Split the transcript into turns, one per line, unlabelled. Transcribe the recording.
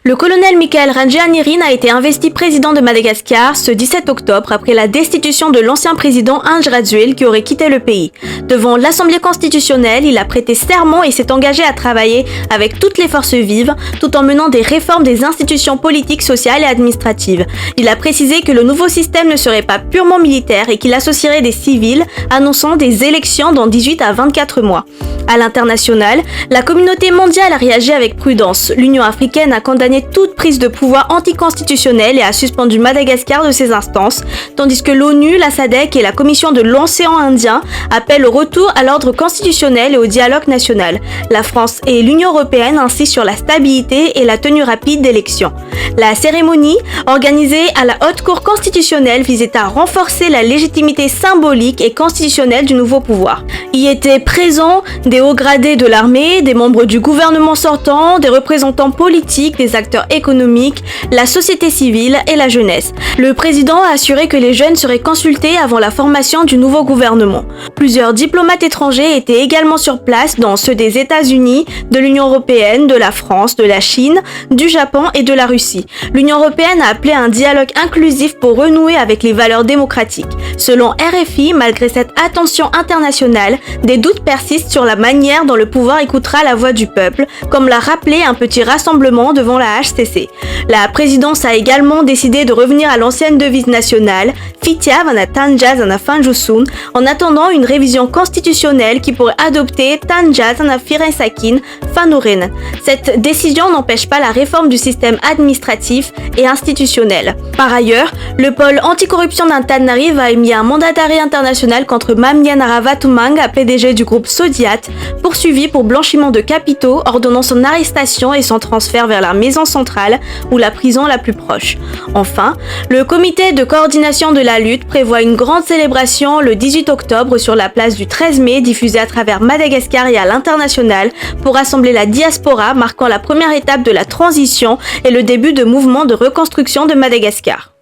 Le colonel Michael Randrianirina a été investi président de Madagascar ce 17 octobre après la destitution de l'ancien président Andry Rajoelina qui aurait quitté le pays. Devant l'Assemblée constitutionnelle, il a prêté serment et s'est engagé à travailler avec toutes les forces vives tout en menant des réformes des institutions politiques, sociales et administratives. Il a précisé que le nouveau système ne serait pas purement militaire et qu'il associerait des civils, annonçant des élections dans 18 à 24 mois. À l'international, la communauté mondiale a réagi avec prudence. L'Union africaine a condamné toute prise de pouvoir anticonstitutionnelle et a suspendu Madagascar de ses instances, tandis que l'ONU, la SADC et la Commission de l'océan Indien appellent au retour à l'ordre constitutionnel et au dialogue national. La France et l'Union européenne insistent sur la stabilité et la tenue rapide d'élections. La cérémonie, organisée à la Haute Cour constitutionnelle, visait à renforcer la légitimité symbolique et constitutionnelle du nouveau pouvoir. Y étaient présents des hauts gradés de l'armée, des membres du gouvernement sortant, des représentants politiques, des acteurs économiques, la société civile et la jeunesse. Le président a assuré que les jeunes seraient consultés avant la formation du nouveau gouvernement. Plusieurs diplomates étrangers étaient également sur place, dont ceux des États-Unis, de l'Union européenne, de la France, de la Chine, du Japon et de la Russie. L'Union européenne a appelé à un dialogue inclusif pour renouer avec les valeurs démocratiques. Selon RFI, malgré cette attention internationale, des doutes persistent sur la manière dont le pouvoir écoutera la voix du peuple, comme l'a rappelé un petit rassemblement devant la HCC. La présidence a également décidé de revenir à l'ancienne devise nationale, Fitia vana Tanja zana Fanjusun, en attendant une révision constitutionnelle qui pourrait adopter Tanja zana Firensakin Fanoren. Cette décision n'empêche pas la réforme du système administratif et institutionnel. Par ailleurs, le pôle anticorruption d'Antananarive a émis un mandat d'arrêt international contre Mamien Aravatumanga, PDG du groupe Sodiat, poursuivi pour blanchiment de capitaux, ordonnant son arrestation et son transfert vers la maison centrale ou la prison la plus proche. Enfin, le comité de coordination de la lutte prévoit une grande célébration le 18 octobre sur la place du 13 mai, diffusée à travers Madagascar et à l'international pour rassembler la diaspora, marquant la première étape de la transition et le début de mouvements de reconstruction de Madagascar.